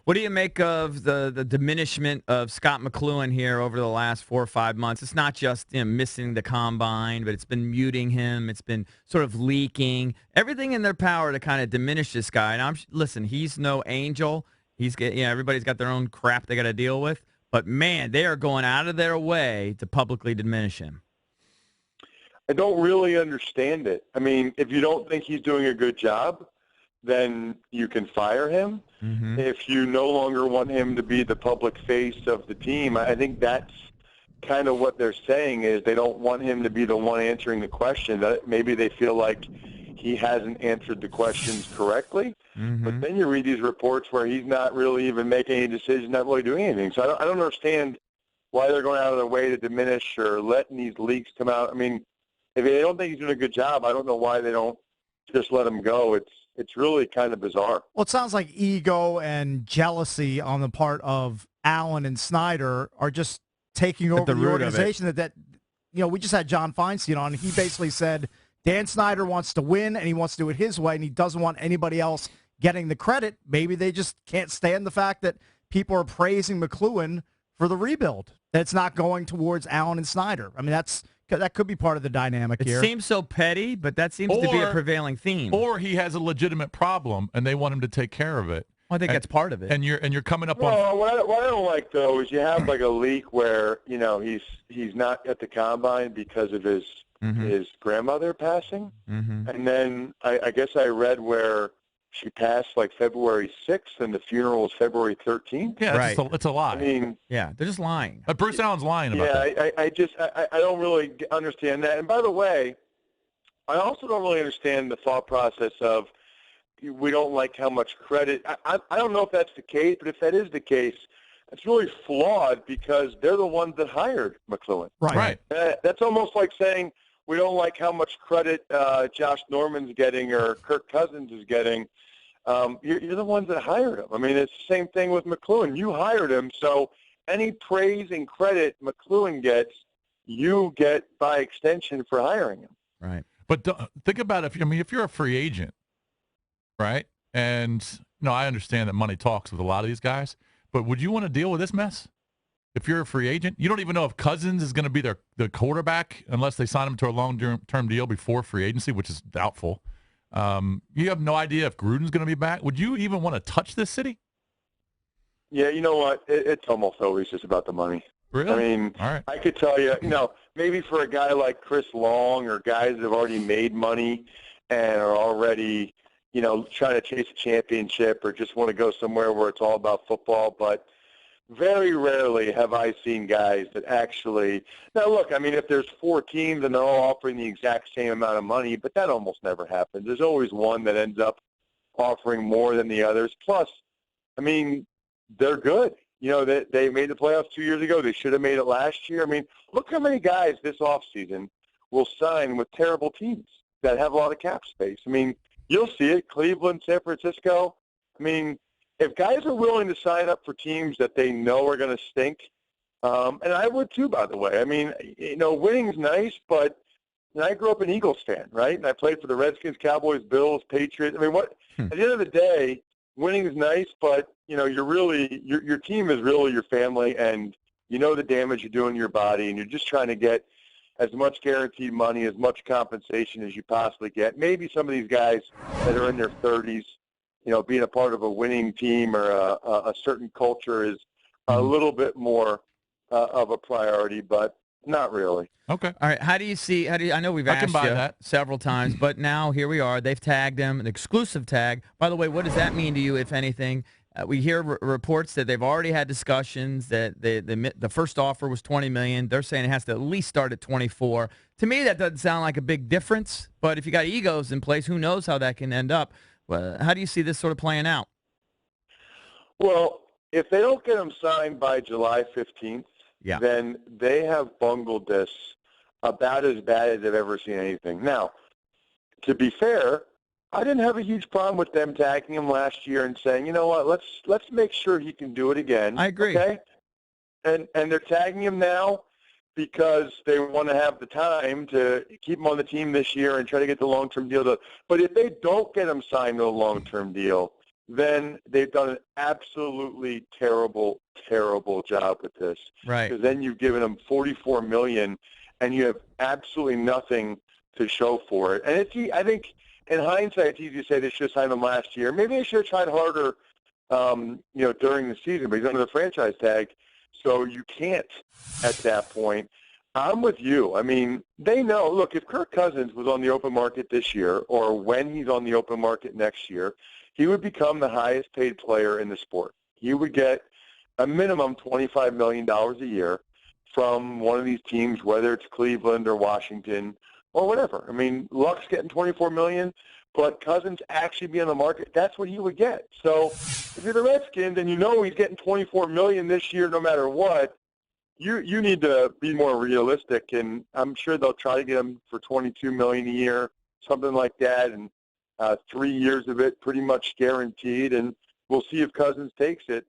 What do you make of the diminishment of Scott McCloughan here over the last 4 or 5 months? It's not just missing the combine, but it's been muting him. It's been sort of leaking. Everything in their power to kind of diminish this guy. And listen, he's no angel. Everybody's got their own crap they got to deal with. But man, they are going out of their way to publicly diminish him. I don't really understand it. I mean, if you don't think he's doing a good job, then you can fire him. Mm-hmm. If you no longer want him to be the public face of the team, I think that's kind of what they're saying is they don't want him to be the one answering the question. That maybe they feel like he hasn't answered the questions correctly. Mm-hmm. But then you read these reports where he's not really even making any decisions, not really doing anything. So I don't understand why they're going out of their way to diminish or letting these leaks come out. I mean, if they don't think he's doing a good job, I don't know why they don't just let him go. It's really kind of bizarre. Well, it sounds like ego and jealousy on the part of Allen and Snyder are just taking over the organization. That we just had John Feinstein on. He basically said Dan Snyder wants to win, and he wants to do it his way, and he doesn't want anybody else getting the credit. Maybe they just can't stand the fact that people are praising McCloughan for the rebuild. That it's not going towards Allen and Snyder. I mean, that could be part of the dynamic here. It seems so petty, but that seems to be a prevailing theme. Or he has a legitimate problem, and they want him to take care of it. Well, I think that's part of it. And you're coming up on. Well, what I don't like though is you have like a leak where he's not at the combine because of his grandmother passing, and then I guess I read where she passed like February 6th, and the funeral was February 13th. Yeah, right. It's a lie. I mean, yeah, they're just lying. Bruce Allen's lying about that. I don't really understand that. And by the way, I also don't really understand the thought process of we don't like how much credit. I don't know if that's the case, but if that is the case, it's really flawed because they're the ones that hired McCloughan. Right. That's almost like saying we don't like how much credit Josh Norman's getting or Kirk Cousins is getting. You're the ones that hired him. I mean, it's the same thing with McCloughan. You hired him, so any praise and credit McCloughan gets, you get by extension for hiring him. Right. But think about if you're a free agent, right? And I understand that money talks with a lot of these guys, but would you want to deal with this mess? If you're a free agent, you don't even know if Cousins is going to be the quarterback unless they sign him to a long-term deal before free agency, which is doubtful. You have no idea if Gruden's going to be back. Would you even want to touch this city? Yeah, you know what? It's almost always just about the money. Really? I mean, all right. I could tell you, maybe for a guy like Chris Long or guys that have already made money and are already, trying to chase a championship or just want to go somewhere where it's all about football, but very rarely have I seen guys that actually – now, look, I mean, if there's 4 teams and they're all offering the exact same amount of money, but that almost never happens. There's always one that ends up offering more than the others. Plus, I mean, they're good. They made the playoffs 2 years ago. They should have made it last year. I mean, look how many guys this offseason will sign with terrible teams that have a lot of cap space. I mean, you'll see it, Cleveland, San Francisco. I mean, if guys are willing to sign up for teams that they know are going to stink, and I would too, by the way. I mean, winning's nice, but I grew up an Eagles fan, right? And I played for the Redskins, Cowboys, Bills, Patriots. I mean, at the end of the day, winning is nice, but you're really your team is really your family, and the damage you're doing to your body, and you're just trying to get as much guaranteed money, as much compensation as you possibly get. Maybe some of these guys that are in their 30s, being a part of a winning team or a certain culture is a little bit more of a priority, but not really. Okay. All right. I know we've asked you several times, but now here we are. They've tagged him, an exclusive tag. By the way, what does that mean to you, if anything? We hear reports that they've already had discussions that the first offer was $20 million. They're saying it has to at least start at 24. To me, that doesn't sound like a big difference. But if you got egos in place, who knows how that can end up? How do you see this sort of playing out? Well, if they don't get him signed by July 15th, then they have bungled this about as bad as I've ever seen anything. Now, to be fair, I didn't have a huge problem with them tagging him last year and saying, you know what, let's make sure he can do it again. I agree. Okay? And they're tagging him now because they want to have the time to keep him on the team this year and try to get the long-term deal. But if they don't get him signed to a long-term deal, then they've done an absolutely terrible, terrible job with this. Right. Because then you've given them $44 million, and you have absolutely nothing to show for it. And I think in hindsight, it's easy to say they should have signed him last year. Maybe they should have tried harder, during the season, but he's under the franchise tag, so you can't at that point. I'm with you. I mean, they know, look, if Kirk Cousins was on the open market this year or when he's on the open market next year, he would become the highest paid player in the sport. He would get a minimum $25 million a year from one of these teams, whether it's Cleveland or Washington or whatever. I mean, Luck's getting $24 million, but Cousins actually be on the market, that's what he would get. So if you're the Redskins and you know he's getting $24 million this year no matter what, you need to be more realistic, and I'm sure they'll try to get him for $22 million a year, something like that, and 3 years of it pretty much guaranteed, and we'll see if Cousins takes it.